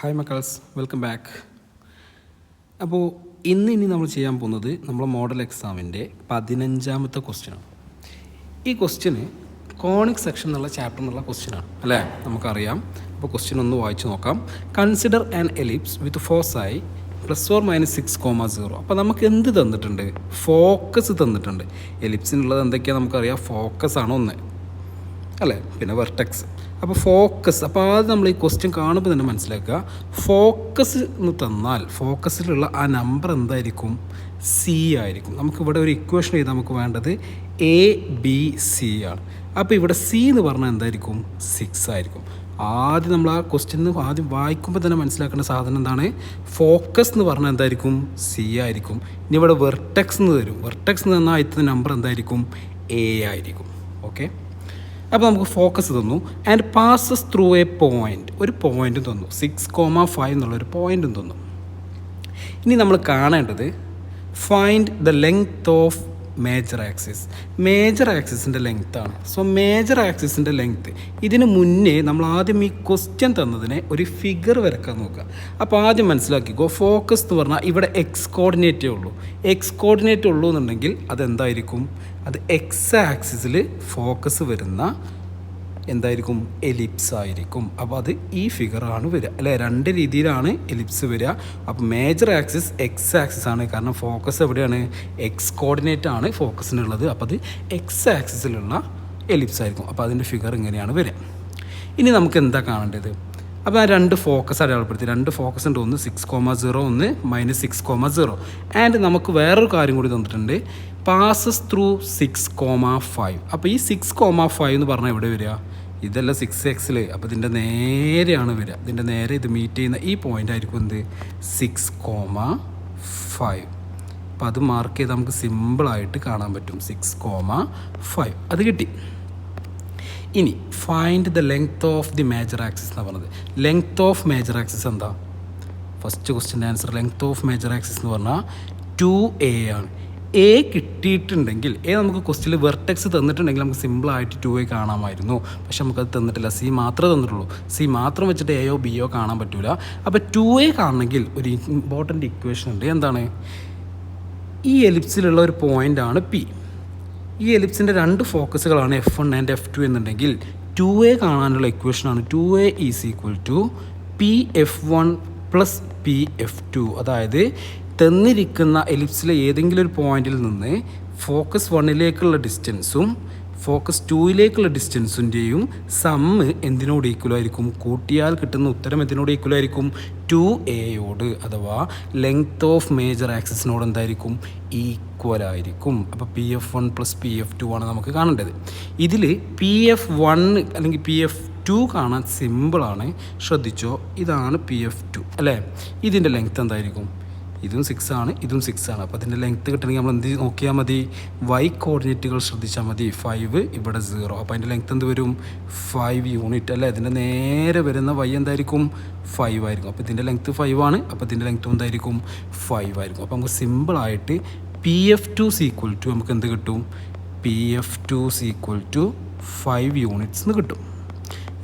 Hi മക്കൾസ്, welcome back. അപ്പോൾ ഇനി നമ്മൾ ചെയ്യാൻ പോകുന്നത് നമ്മളെ മോഡൽ എക്സാമിൻ്റെ 15ാമത്തെ ക്വസ്റ്റ്യനാണ്. ഈ ക്വസ്റ്റ്യന് കോണിക് സെക്ഷൻ എന്നുള്ള ചാപ്റ്റർ എന്നുള്ള ക്വസ്റ്റ്യനാണ് അല്ലേ, നമുക്കറിയാം. അപ്പോൾ ക്വസ്റ്റ്യൻ ഒന്ന് വായിച്ചു നോക്കാം. Consider an ellipse with foci +or-6,0. അപ്പോൾ നമുക്ക് എന്ത് തന്നിട്ടുണ്ട്? ഫോക്കസ് തന്നിട്ടുണ്ട്. എലിപ്സിനുള്ളത് എന്തൊക്കെയാണ് നമുക്കറിയാം. ഫോക്കസ് ആണ് ഒന്ന് അല്ലേ, പിന്നെ വെർട്ടെക്സ്. അപ്പോൾ ഫോക്കസ്, അപ്പോൾ ആദ്യം നമ്മൾ ഈ ക്വസ്റ്റ്യൻ കാണുമ്പോൾ തന്നെ മനസ്സിലാക്കുക, ഫോക്കസ് എന്ന് തന്നാൽ ഫോക്കസിലുള്ള ആ നമ്പർ എന്തായിരിക്കും? സി ആയിരിക്കും. നമുക്കിവിടെ ഒരു ഇക്വേഷൻ ചെയ്താൽ നമുക്ക് വേണ്ടത് ABC ആണ്. അപ്പോൾ ഇവിടെ സി എന്ന് പറഞ്ഞാൽ എന്തായിരിക്കും? 6 ആയിരിക്കും. ആദ്യം നമ്മൾ ആ ക്വസ്റ്റ്യൻ ആദ്യം വായിക്കുമ്പോൾ തന്നെ മനസ്സിലാക്കേണ്ട സാധനം എന്താണ്? ഫോക്കസ് എന്ന് പറഞ്ഞാൽ എന്തായിരിക്കും? സി ആയിരിക്കും. ഇനി ഇവിടെ വെർട്ടെക്സ് എന്ന് തരും. വെർട്ടെക്സ് എന്ന് പറഞ്ഞാൽ ആദ്യത്തെ നമ്പർ എന്തായിരിക്കും? A ആയിരിക്കും. ഓക്കെ, അപ്പോൾ നമുക്ക് ഫോക്കസ് തന്നു. And passes through A point, ഒരു പോയിൻറ്റും തന്നു. 6,5 എന്നുള്ളൊരു പോയിൻറ്റും തന്നു. ഇനി നമ്മൾ കാണേണ്ടത് find the length of major axis. Major ആക്സിസിൻ്റെ ലെങ്ത്താണ്. സോ മേജർ ആക്സിസിൻ്റെ ലെങ്ത്ത്, ഇതിന് മുന്നേ നമ്മൾ ആദ്യം ഈ ക്വസ്റ്റ്യൻ തന്നതിനെ ഒരു ഫിഗർ വരക്കാൻ നോക്കുക. അപ്പോൾ ആദ്യം മനസ്സിലാക്കിക്കോ, ഫോക്കസ് എന്ന് പറഞ്ഞാൽ ഇവിടെ എക്സ് കോർഡിനേറ്റേ ഉള്ളൂ. എക്സ് കോർഡിനേറ്റ് ഉള്ളൂ എന്നുണ്ടെങ്കിൽ അതെന്തായിരിക്കും? അത് എക്സ് ആക്സിസിൽ ഫോക്കസ് വരുന്ന എന്തായിരിക്കും? എലിപ്സ് ആയിരിക്കും. അപ്പോൾ അത് ഈ ഫിഗറാണ് വരിക അല്ലേ. രണ്ട് രീതിയിലാണ് എലിപ്സ് വരിക. അപ്പോൾ മേജർ ആക്സിസ് എക്സ് ആക്സിസ് ആണ്, കാരണം ഫോക്കസ് എവിടെയാണ്? എക്സ് കോർഡിനേറ്റ് ആണ് ഫോക്കസിനുള്ളത്. അപ്പോൾ അത് എക്സ് ആക്സിസിലുള്ള എലിപ്സ് ആയിരിക്കും. അപ്പോൾ അതിൻ്റെ ഫിഗർ ഇങ്ങനെയാണ് വരിക. ഇനി നമുക്ക് എന്താ കാണേണ്ടത്? അപ്പോൾ ആ രണ്ട് ഫോക്കസ് അടയാളപ്പെടുത്തി. രണ്ട് ഫോക്കസ് ഉണ്ട്, ഒന്ന് 6,0, ഒന്ന് -6,0. ആൻഡ് നമുക്ക് വേറൊരു കാര്യം കൂടി തന്നിട്ടുണ്ട്, പാസസ് ത്രൂ 6,5. അപ്പോൾ ഈ 6,5 എന്ന് പറഞ്ഞാൽ എവിടെ വരിക? ഇതല്ല 6x. അപ്പോൾ ഇതിൻ്റെ നേരെയാണ് വരിക. ഇതിൻ്റെ നേരെ ഇത് മീറ്റ് ചെയ്യുന്ന ഈ പോയിൻ്റ് ആയിരിക്കും എന്ത്? 6,5. അപ്പോൾ അത് മാർക്ക് ചെയ്ത് നമുക്ക് സിമ്പിളായിട്ട് കാണാൻ പറ്റും. 6,5 അത് കിട്ടി. ഇനി find the length of the major axis എന്നാണ് പറഞ്ഞത്. ലെങ്ത് ഓഫ് മേജർ ആക്സിസ് എന്താ? ഫസ്റ്റ് ക്വസ്റ്റ്യൻ്റെ answer length of major axis എന്ന് പറഞ്ഞാൽ 2a ആണ്. എ കിട്ടിയിട്ടുണ്ടെങ്കിൽ, നമുക്ക് ക്വസ്റ്റ്യനിൽ വെർട്ടെക്സ് തന്നിട്ടുണ്ടെങ്കിൽ നമുക്ക് സിമ്പിളായിട്ട് 2a കാണാമായിരുന്നു. പക്ഷെ നമുക്കത് തന്നിട്ടില്ല. സി മാത്രമേ തന്നിട്ടുള്ളൂ. സി മാത്രം വെച്ചിട്ട് എയോ ബിയോ കാണാൻ പറ്റില്ല. അപ്പോൾ 2a കാണണമെങ്കിൽ ഒരു ഇമ്പോർട്ടൻ്റ് ഇക്വേഷൻ ഉണ്ട്. എന്താണ്? ഈ എലിപ്സിലുള്ള ഒരു പോയിൻ്റാണ് പി. ഈ എലിപ്സിൻ്റെ രണ്ട് ഫോക്കസുകളാണ് F1 ആൻഡ് F2 എന്നുണ്ടെങ്കിൽ 2a കാണാനുള്ള ഇക്വേഷനാണ് 2a = PF1 + PF2. അതായത് തന്നിരിക്കുന്ന എലിപ്സിലെ ഏതെങ്കിലും ഒരു പോയിന്റിൽ നിന്ന് ഫോക്കസ് 1ലേക്കുള്ള ഡിസ്റ്റൻസും ഫോക്കസ് 2ലേക്കുള്ള ഡിസ്റ്റൻസിൻ്റെയും സമ്മ് എന്തിനോട് ഈക്വൽ ആയിരിക്കും? കൂട്ടിയാൽ കിട്ടുന്ന ഉത്തരം എന്തിനോട് ഈക്വൽ ആയിരിക്കും? 2aയോട്, അഥവാ ലെങ്ത് ഓഫ് മേജർ ആക്സിസിനോട് എന്തായിരിക്കും? ഈക്വൽ ആയിരിക്കും. അപ്പോൾ PF1 + PF2 ആണ് നമുക്ക് കാണേണ്ടത്. ഇതിൽ PF1 അല്ലെങ്കിൽ PF2 കാണാൻ സിമ്പിളാണ്. ശ്രദ്ധിച്ചോ, ഇതാണ് PF2 അല്ലേ. ഇതിൻ്റെ ലെങ്ത് എന്തായിരിക്കും? ഇതും 6 ആണ്, ഇതും 6 ആണ്. അപ്പോൾ അതിൻ്റെ ലെങ്ത്ത് കിട്ടണമെങ്കിൽ നമ്മൾ എന്ത് നോക്കിയാൽ മതി? വൈ കോർഡിനേറ്റുകൾ ശ്രദ്ധിച്ചാൽ മതി. 5 ഇവിടെ 0. അപ്പോൾ അതിൻ്റെ ലെങ്ത്ത് എന്ത് വരും? 5 യൂണിറ്റ് അല്ലേ. ഇതിൻ്റെ നേരെ വരുന്ന വൈ എന്തായിരിക്കും? 5 ആയിരിക്കും. അപ്പോൾ ഇതിൻ്റെ ലെങ്ത്ത് 5 ആണ്. അപ്പോൾ ഇതിൻ്റെ ലെങ്ത്ത് എന്തായിരിക്കും? 5 ആയിരിക്കും. അപ്പോൾ നമുക്ക് സിമ്പിളായിട്ട് PF2 = നമുക്ക് എന്ത് കിട്ടും? PF2 = 5 യൂണിറ്റ്സ് എന്ന് കിട്ടും.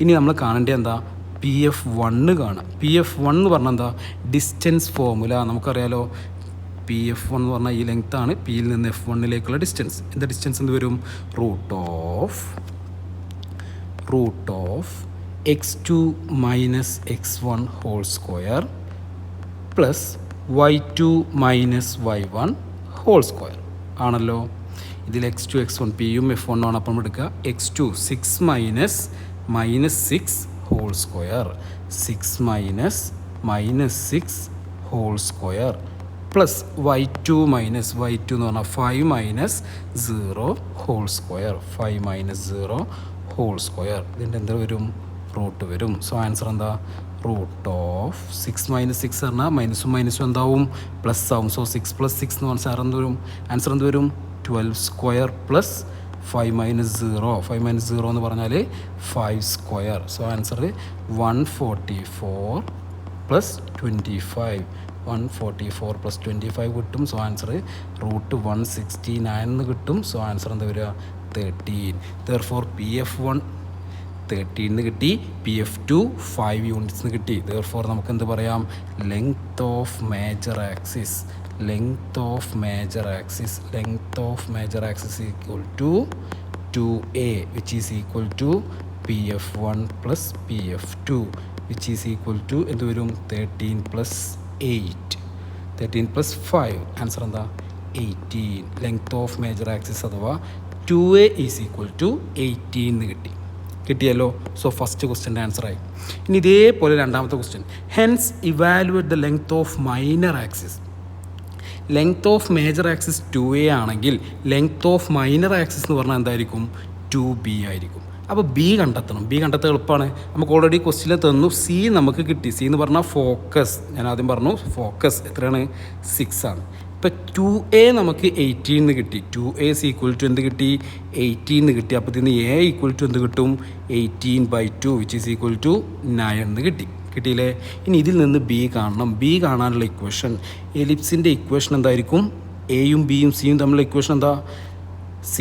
ഇനി നമ്മൾ കാണേണ്ടത് എന്താ? PF1 കാണാം. PF1 എന്ന് പറഞ്ഞാൽ എന്താ? ഡിസ്റ്റൻസ് ഫോർമുല നമുക്കറിയാലോ. PF1 എന്ന് പറഞ്ഞാൽ ഈ ലെങ്ത് ആണ്. പിയിൽ നിന്ന് F1ലേക്കുള്ള ഡിസ്റ്റൻസ്. എന്താ ഡിസ്റ്റൻസ് എന്ത് വരും? Root of x2 - x1 (² + y2 - y1 (² ആണല്ലോ. ഇതിൽ x2 x1 പിയും F1 ആണ്. അപ്പം എടുക്കുക x2 6 - -6 (6 - -6) പ്ലസ് y2 - y2 എന്ന് പറഞ്ഞാൽ 5 - 0 (5 - 0 ഇതിൻ്റെ എന്താ വരും? റൂട്ട് വരും. സോ ആൻസർ എന്താ? റൂട്ട് ഓഫ് 6 - 6 പറഞ്ഞാൽ മൈനസും മൈനസും എന്താവും? പ്ലസ് ആവും. സോ 6 + 6 എന്ന് പറഞ്ഞാൽ എന്ത് വരും? ആൻസർ എന്ത് വരും? 12² + 5 - 0. 5 - 0 എന്ന് പറഞ്ഞാൽ 5². So answer 144 + 25. 144 + 25 കിട്ടും. സോ ആൻസർ റൂട്ട് 169 എന്ന് കിട്ടും. സോ ആൻസർ എന്താ വരിക? 13. Therefore PF1 13 കിട്ടി. PF2 5 യൂണിറ്റ്സ് കിട്ടി. therefore നമുക്ക് എന്ത് പറയാം? Length of major axis equal to 2a which is equal to PF1 plus PF2 which is equal to എന്ത് വരും? 13 plus 8 13 plus 5 ആൻസർ എന്താ? 18. ലെങ്ത് ഓഫ് മേജർ ആക്സിസ് അഥവാ 2a ഈസ് ഈക്വൽ ടു 18 കിട്ടിയല്ലോ. So first ക്വസ്റ്റ്യൻ്റെ ആൻസറായി. ഇനി ഇതേപോലെ രണ്ടാമത്തെ question. Hence evaluate the length of minor axis. Length of major axis 2a ആണെങ്കിൽ ലെങ്ത് ഓഫ് മൈനർ ആക്സിസ് എന്ന് പറഞ്ഞാൽ എന്തായിരിക്കും? 2b ആയിരിക്കും. അപ്പോൾ ബി കണ്ടെത്തണം. ബി കണ്ടെത്താൻ എളുപ്പമാണ്. നമുക്ക് ഓൾറെഡി ക്വസ്റ്റ്യനിൽ തന്നു. സി നമുക്ക് കിട്ടി. സി എന്ന് പറഞ്ഞാൽ ഫോക്കസ്. ഞാൻ ആദ്യം പറഞ്ഞു ഫോക്കസ് എത്രയാണ്? 6 ആണ്. ഇപ്പോൾ 2a നമുക്ക് 18 കിട്ടി. 2a ഈക്വൽ ടു എന്ത് കിട്ടി? 18 കിട്ടി. അപ്പോൾ ഇതിന് a ഈക്വൽ ടു എന്ത് കിട്ടും? 18/2 വിച്ച് ഈസ് ഈക്വൽ ടു 9 കിട്ടിയില്ലേ? ഇനി ഇതിൽ നിന്ന് ബി കാണണം. ബി കാണാനുള്ള ഇക്വേഷൻ, എലിപ്സിൻ്റെ ഇക്വേഷൻ എന്തായിരിക്കും? എയും ബിയും സിയും തമ്മിലുള്ള ഇക്വേഷൻ എന്താ? c²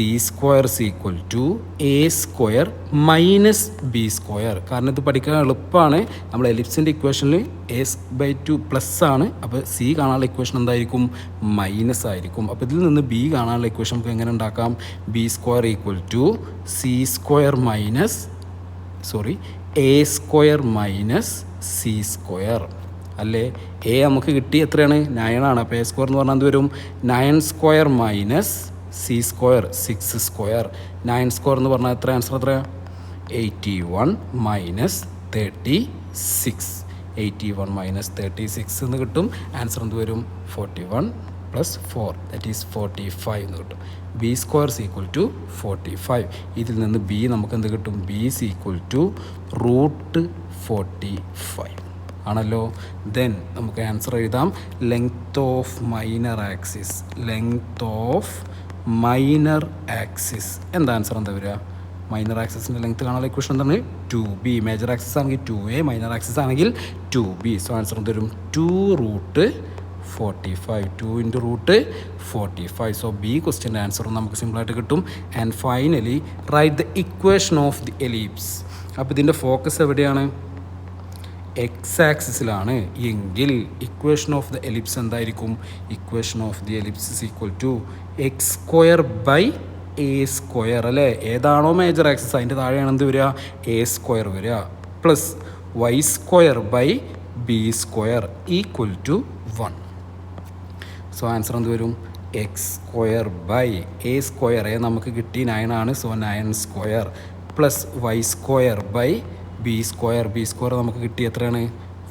equal to a² minus b². കാരണം ഇത് പഠിക്കാൻ എളുപ്പമാണ്. നമ്മൾ എലിപ്സിൻ്റെ ഇക്വേഷനിൽ a/2 പ്ലസ് ആണ്. അപ്പോൾ സി കാണാനുള്ള ഇക്വേഷൻ എന്തായിരിക്കും? മൈനസ് ആയിരിക്കും. അപ്പോൾ ഇതിൽ നിന്ന് ബി കാണാനുള്ള ഇക്വേഷൻ നമുക്ക് എങ്ങനെ ഉണ്ടാക്കാം? b² equal to c² minus a² minus c² അല്ലേ? എ നമുക്ക് കിട്ടി എത്രയാണ്? 9 ആണ്. അപ്പോൾ a² എന്ന് പറഞ്ഞാൽ എന്ത് വരും? 9² മൈനസ് c² 6². 9² എന്ന് പറഞ്ഞാൽ എത്ര? ആൻസർ എത്ര? 81 മൈനസ് 36. 81 മൈനസ് 36 എന്ന് കിട്ടും. ആൻസർ എന്ത് വരും? 41 പ്ലസ് 4 ദാറ്റ് ഈസ് 45 എന്ന് കിട്ടും. b² equal to 45. ഇതിൽ നിന്ന് ബി നമുക്ക് എന്ത് കിട്ടും? b ഈക്വൽ ടു √45 ആണല്ലോ. ദെൻ നമുക്ക് ആൻസർ എഴുതാം. ലെങ്ത് ഓഫ് മൈനർ ആക്സിസ് എന്താ ആൻസർ? എന്താ വരിക? മൈനർ ആക്സിസിൻ്റെ ലെങ്ത് കാണാനുള്ള ഇക്വേഷൻ എന്താണ്? 2b. മേജർ ആക്സിസ് ആണെങ്കിൽ 2a, മൈനർ ആക്സിസ് ആണെങ്കിൽ 2b. സോ ആൻസർ എന്ത് വരും? 2√45. 2 × √45. സോ ബി ക്വസ്റ്റ്യൻ്റെ ആൻസറും നമുക്ക് സിമ്പിളായിട്ട് കിട്ടും. And finally write the equation of the ellipse. അപ്പോൾ ഇതിൻ്റെ ഫോക്കസ് എവിടെയാണ്? എക്സ് ആക്സിസിലാണ് എങ്കിൽ ഇക്വേഷൻ ഓഫ് ദ എലിപ്സ് എന്തായിരിക്കും? Equation of the ellipse is equal to x²/a² അല്ലേ? ഏതാണോ മേജർ ആക്സിസ് അതിൻ്റെ താഴെയാണ് എന്ത് വരിക? a² വരിക plus y²/b² equal to 1. So answer എന്ത് വരും? x²/a². എ നമുക്ക് കിട്ടി 9 ആണ്. സോ 9² പ്ലസ് y²/b² നമുക്ക് കിട്ടി എത്രയാണ്?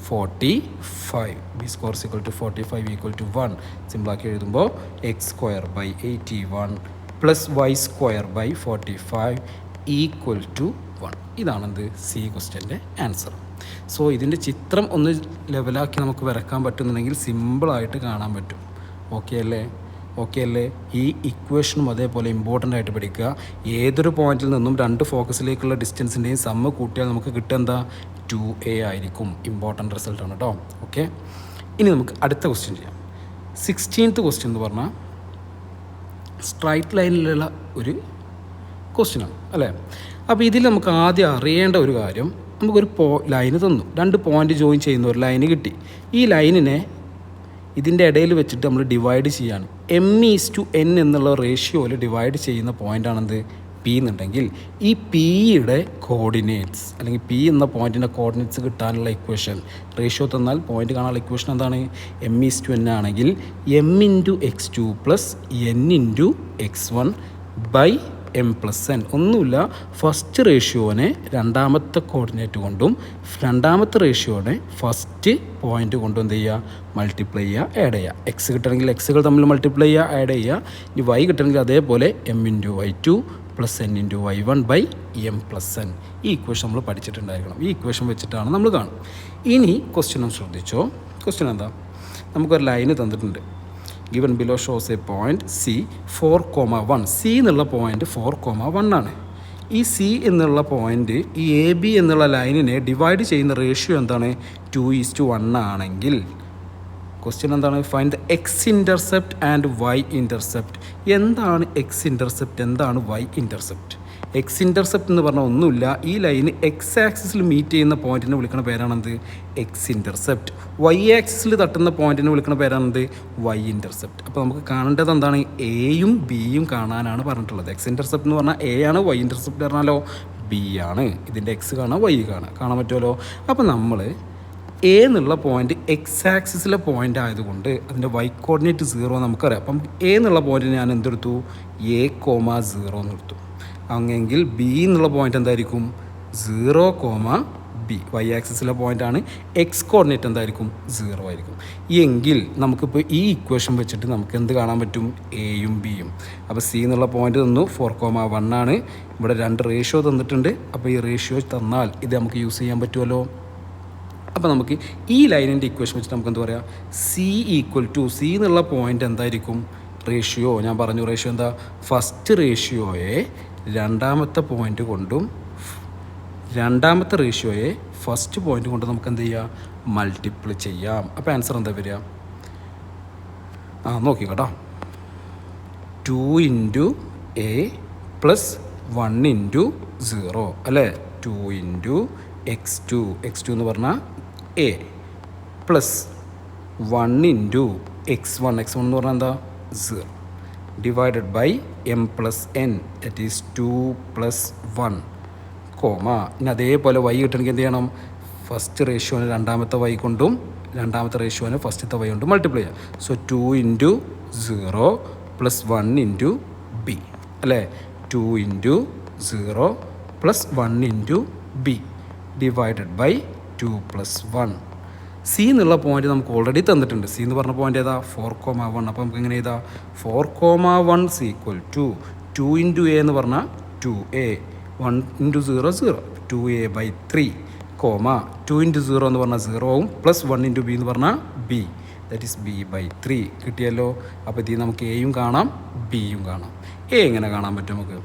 45. b² equal to 45 equal to 1. സിമ്പിളാക്കി എഴുതുമ്പോൾ x²/81 plus y²/45 equal to 1. ഇതാണെന്ത്? സി ക്വസ്റ്റ്യൻ്റെ ആൻസർ. സോ ഇതിൻ്റെ ചിത്രം ഒന്ന് ലെവലാക്കി നമുക്ക് വരക്കാൻ പറ്റുന്നുണ്ടെങ്കിൽ സിമ്പിളായിട്ട് കാണാൻ പറ്റും. ഓക്കെ അല്ലേ? ഈ ഇക്വേഷനും അതേപോലെ ഇമ്പോർട്ടൻ്റ് ആയിട്ട് പഠിക്കുക. ഏതൊരു പോയിന്റിൽ നിന്നും രണ്ട് ഫോക്കസിലേക്കുള്ള ഡിസ്റ്റൻസിൻ്റെയും സമ്മ് കൂട്ടിയാൽ നമുക്ക് കിട്ടുക എന്താ? 2a ആയിരിക്കും. ഇമ്പോർട്ടൻ്റ് റിസൾട്ടാണ് കേട്ടോ. ഓക്കെ, ഇനി നമുക്ക് അടുത്ത ക്വസ്റ്റ്യൻ ചെയ്യാം. 16th ക്വസ്റ്റ്യൻ എന്ന് പറഞ്ഞാൽ സ്ട്രൈറ്റ് ലൈനിലുള്ള ഒരു ക്വസ്റ്റ്യനാണ് അല്ലേ? അപ്പോൾ ഇതിൽ നമുക്ക് ആദ്യം അറിയേണ്ട ഒരു കാര്യം, നമുക്കൊരു ലൈന് തന്നു, രണ്ട് പോയിന്റ് ജോയിൻ ചെയ്യുന്ന ഒരു ലൈന് കിട്ടി. ഈ ലൈനിനെ ഇതിൻ്റെ ഇടയിൽ വെച്ചിട്ട് നമ്മൾ ഡിവൈഡ് ചെയ്യാണ്. m/n എന്നുള്ള റേഷ്യോയിൽ ഡിവൈഡ് ചെയ്യുന്ന പോയിൻ്റാണെന്ത്? പി എന്നുണ്ടെങ്കിൽ ഈ പിയുടെ കോർഡിനേറ്റ്സ് അല്ലെങ്കിൽ പി എന്ന പോയിൻറ്റിൻ്റെ കോർഡിനേറ്റ്സ് കിട്ടാനുള്ള ഇക്വേഷൻ, റേഷ്യോ തന്നാൽ പോയിൻ്റ് കാണാനുള്ള ഇക്വേഷൻ എന്താണ്? m/n ആണെങ്കിൽ m×x2 + n×x1/m+n. ഒന്നുമില്ല, ഫസ്റ്റ് റേഷ്യോനെ രണ്ടാമത്തെ കോർഡിനേറ്റ് കൊണ്ടും രണ്ടാമത്തെ റേഷ്യോനെ ഫസ്റ്റ് പോയിൻ്റ് കൊണ്ടും എന്ത് ചെയ്യുക? മൾട്ടിപ്ലൈ ചെയ്യുക, ആഡ് ചെയ്യുക. എക്സ് കിട്ടണമെങ്കിൽ എക്സുകൾ തമ്മിൽ മൾട്ടിപ്ലൈ ചെയ്യുക, ആഡ് ചെയ്യുക. ഇനി വൈ കിട്ടണമെങ്കിൽ അതേപോലെ m×y2 + n×y1/m+n. ഈ ഇക്വേഷൻ നമ്മൾ പഠിച്ചിട്ടുണ്ടായിരിക്കണം. ഈ ഇക്വേഷൻ വെച്ചിട്ടാണ് നമ്മൾ കാണും. ഇനി ക്വസ്റ്റ്യനും ശ്രദ്ധിച്ചോ. ക്വസ്റ്റ്യൻ എന്താ? നമുക്കൊരു ലൈന് തന്നിട്ടുണ്ട്. Given below shows A point C 4,1. C എന്നുള്ള പോയിന്റ് 4,1 ആണ്. ഈ സി എന്നുള്ള പോയിന്റ് ഈ AB എന്നുള്ള ലൈനിനെ ഡിവൈഡ് ചെയ്യുന്ന റേഷ്യോ എന്താണ്? 2:1 ആണെങ്കിൽ ക്വസ്റ്റ്യൻ എന്താണ്? Find the x intercept and y intercept. എന്താണ് എക്സ് ഇൻ്റർസെപ്റ്റ്, എന്താണ് വൈ ഇൻ്റർസെപ്റ്റ്? എക്സ് ഇൻ്റർസെപ്റ്റ് എന്ന് പറഞ്ഞാൽ ഒന്നുമില്ല, ഈ ലൈന് എക്സ് ആക്സിസിൽ മീറ്റ് ചെയ്യുന്ന പോയിന്റിനെ വിളിക്കുന്ന പേരാണെന്ത്? X intercept. വൈ ആക്സിസിൽ തട്ടുന്ന പോയിന്റിനെ വിളിക്കുന്ന പേരാണെന്ത്? Y intercept. അപ്പോൾ നമുക്ക് കാണേണ്ടത് എന്താണ്? എയും ബിയും കാണാനാണ് പറഞ്ഞിട്ടുള്ളത്. എക്സ് ഇൻ്റർസെപ്റ്റ് എന്ന് പറഞ്ഞാൽ എ ആണ്, വൈ ഇൻ്റർസെപ്റ്റ് പറഞ്ഞാലോ ബി ആണ്. ഇതിൻ്റെ എക്സ് കാണാം, വൈ കാണാൻ പറ്റുമല്ലോ. അപ്പോൾ നമ്മൾ എ എന്നുള്ള പോയിന്റ് എക്സ് ആക്സിസിലെ പോയിന്റ് ആയതുകൊണ്ട് അതിൻ്റെ വൈ കോർഡിനേറ്റ് 0 നമുക്കറിയാം. അപ്പം എ എന്നുള്ള പോയിന്റ് ഞാൻ എന്തെടുത്തു? A,0 എന്ന് എടുത്തു. അങ്ങെങ്കിൽ ബി എന്നുള്ള പോയിന്റ് എന്തായിരിക്കും? 0, ബി. വൈ ആക്സിസിലെ പോയിൻ്റാണ്, എക്സ് കോർഡിനേറ്റ് എന്തായിരിക്കും? 0 ആയിരിക്കും. എങ്കിൽ നമുക്കിപ്പോൾ ഈ ഇക്വേഷൻ വെച്ചിട്ട് നമുക്ക് എന്ത് കാണാൻ പറ്റും? എയും ബിയും. അപ്പോൾ സി എന്നുള്ള പോയിന്റ് തന്നു 4,1 ആണ്. ഇവിടെ 2 റേഷ്യോ തന്നിട്ടുണ്ട്. അപ്പോൾ ഈ റേഷ്യോ തന്നാൽ ഇത് നമുക്ക് യൂസ് ചെയ്യാൻ പറ്റുമല്ലോ. അപ്പോൾ നമുക്ക് ഈ ലൈനിൻ്റെ ഇക്വേഷൻ വെച്ചിട്ട് നമുക്ക് എന്താ പറയുക? സി എന്നുള്ള പോയിൻ്റ് എന്തായിരിക്കും? റേഷ്യോ ഞാൻ പറഞ്ഞു, റേഷ്യോ എന്താ? ഫസ്റ്റ് റേഷ്യോയെ രണ്ടാമത്തെ പോയിൻ്റ് കൊണ്ടും രണ്ടാമത്തെ റേഷ്യോയെ ഫസ്റ്റ് പോയിൻ്റ് കൊണ്ട് നമുക്ക് എന്ത് ചെയ്യാം? മൾട്ടിപ്പിൾ ചെയ്യാം. അപ്പോൾ ആൻസർ എന്താ വരിക? നോക്കി കേട്ടോ. 2 × A + 1 × 0 അല്ലേ? 2 × x2 എന്ന് പറഞ്ഞാൽ A + 1 × x1 എന്ന് പറഞ്ഞാൽ എന്താ? 0 divided by m + n that is 2 + 1 ഇനി അതേപോലെ y കിട്ടണമെങ്കിൽ എന്ത് ചെയ്യണം? ഫസ്റ്റ് റേഷ്യോനെ രണ്ടാമത്തെ y കൊണ്ടും രണ്ടാമത്തെ റേഷ്യോനെ ഫസ്റ്റത്തെ y കൊണ്ടും മൾട്ടിപ്ലൈ ചെയ്യാം. സോ 2 × 0 + 1 × b അല്ലേ? 2 × 0 + 1 × b ഡിവൈഡഡ് ബൈ 2 + 1. സി എന്നുള്ള പോയിന്റ് നമുക്ക് ഓൾറെഡി തന്നിട്ടുണ്ട്. സി എന്ന് പറഞ്ഞ പോയിന്റ് ഏതാ? 4,1. അപ്പോൾ നമുക്ക് എങ്ങനെ ചെയ്താൽ 4,1 = 2 × A എന്ന് പറഞ്ഞാൽ 2A, 1 × 0 0, 2A/3, 2 × 0 എന്ന് പറഞ്ഞാൽ 0 ആവും, +1 × B എന്ന് പറഞ്ഞാൽ B, ദാറ്റ് ഈസ് B/3 കിട്ടിയല്ലോ. അപ്പോൾ ഇതിൽ നമുക്ക് എയും കാണാം, ബിയും കാണാം. എ എങ്ങനെ കാണാൻ പറ്റും നമുക്ക്?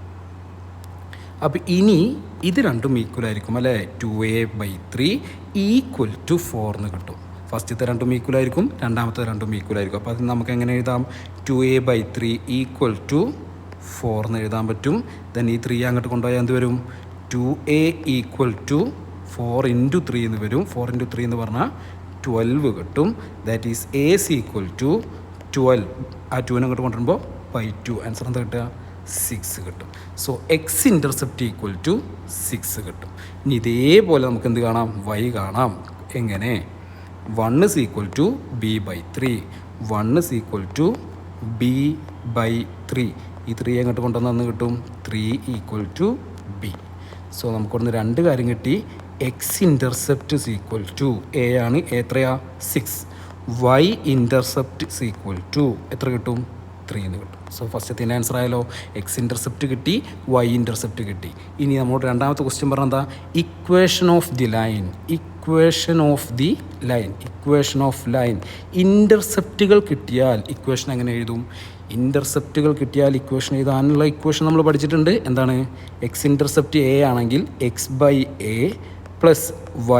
അപ്പോൾ ഇനി ഇത് രണ്ടും ഈക്വൽ ആയിരിക്കും അല്ലേ? 2A/3 = 4 എന്ന് കിട്ടും. ഫസ്റ്റത്തെ രണ്ടും ഈക്വൽ ആയിരിക്കും, രണ്ടാമത്തെ രണ്ടും ഈക്വൽ ആയിരിക്കും. അപ്പോൾ അത് നമുക്ക് എങ്ങനെ എഴുതാം? 2A/3 = 4 എന്ന് എഴുതാൻ പറ്റും. ദെൻ ഈ 3 അങ്ങോട്ട് കൊണ്ടുപോയാൽ എന്ത് വരും? 2A = 4 × 3 എന്ന് വരും. 4 × 3 എന്ന് പറഞ്ഞാൽ 12 കിട്ടും. That is A = 12. ആ 2 അങ്ങോട്ട് കൊണ്ടുവരുമ്പോൾ /2. ആൻസർ എന്താ കിട്ടുക? 6 കിട്ടും. സോ എക്സ് ഇൻ്റർസെപ്റ്റ് = 6 കിട്ടും. ഇനി ഇതേപോലെ നമുക്ക് എന്ത് കാണാം? y കാണാം. എങ്ങനെ? 1 = B/3, 1 = B/3. ഈ 3 അങ്ങോട്ട് കൊണ്ടുവന്ന് കിട്ടും 3 = B. സോ നമുക്കൊന്ന് 2 കാര്യം കിട്ടി. എക്സ് ഇൻ്റർസെപ്റ്റ് = A ആണ്. എത്രയാ? 6. വൈ ഇൻ്റർസെപ്റ്റ് = എത്ര കിട്ടും? 3 എന്ന് കിട്ടും. സോ ഫസ്റ്റത്തിൻ്റെ ആൻസർ ആയാലോ? എക്സ് ഇൻ്റർസെപ്റ്റ് കിട്ടി, വൈ ഇൻ്റർസെപ്റ്റ് കിട്ടി. ഇനി നമ്മളോട് രണ്ടാമത്തെ ക്വസ്റ്റ്യൻ പറഞ്ഞാൽ എന്താ? Equation of line. ഇൻ്റർസെപ്റ്റുകൾ കിട്ടിയാൽ ഇക്വേഷൻ എങ്ങനെ എഴുതും? ഇൻ്റർസെപ്റ്റുകൾ കിട്ടിയാൽ ഇക്വേഷൻ എഴുതാനുള്ള ഇക്വേഷൻ നമ്മൾ പഠിച്ചിട്ടുണ്ട്. എന്താണ്? എക്സ് ഇൻ്റർസെപ്റ്റ് A ആണെങ്കിൽ x/A +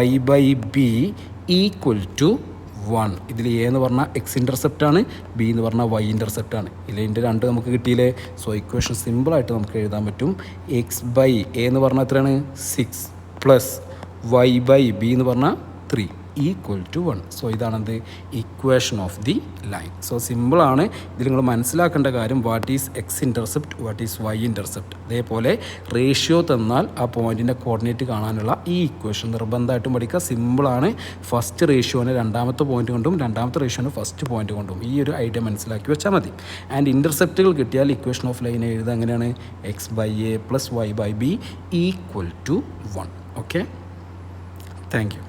y/B = 1. ഇതിൽ A എന്ന് പറഞ്ഞാൽ എക്സ് ഇൻ്റർസെപ്റ്റ് ആണ്, ബി എന്ന് പറഞ്ഞാൽ വൈ ഇൻ്റർസെപ്റ്റ് ആണ്. ഇതിൻ്റെ 2 നമുക്ക് കിട്ടിയില്ലേ? സോ ഇക്വേഷൻ സിമ്പിളായിട്ട് നമുക്ക് എഴുതാൻ പറ്റും. x/A എന്ന് പറഞ്ഞാൽ എത്രയാണ്? 6 + y/B എന്ന് പറഞ്ഞാൽ 3 = 1. സോ ഇതാണെന്ത്? Equation of the line. So സിമ്പിളാണ്. ഇതിൽ നിങ്ങൾ മനസ്സിലാക്കേണ്ട കാര്യം what is X intercept, what is Y intercept. അതേപോലെ റേഷ്യോ തന്നാൽ ആ പോയിൻറ്റിൻ്റെ കോർഡിനേറ്റ് കാണാനുള്ള ഈ ഇക്വേഷൻ നിർബന്ധമായിട്ടും പഠിക്കുക. സിമ്പിളാണ്. ഫസ്റ്റ് റേഷ്യോനെ രണ്ടാമത്തെ പോയിന്റ് കൊണ്ടും രണ്ടാമത്തെ റേഷ്യോനെ ഫസ്റ്റ് പോയിന്റ് കൊണ്ടും ഈ ഒരു ഐഡിയ മനസ്സിലാക്കി വെച്ചാൽ മതി. ആൻഡ് ഇൻ്റർസെപ്റ്റുകൾ കിട്ടിയാൽ ഇക്വേഷൻ ഓഫ് ലൈൻ എഴുതുക എങ്ങനെയാണ്? x/A + y/B = 1. Okay, thank you.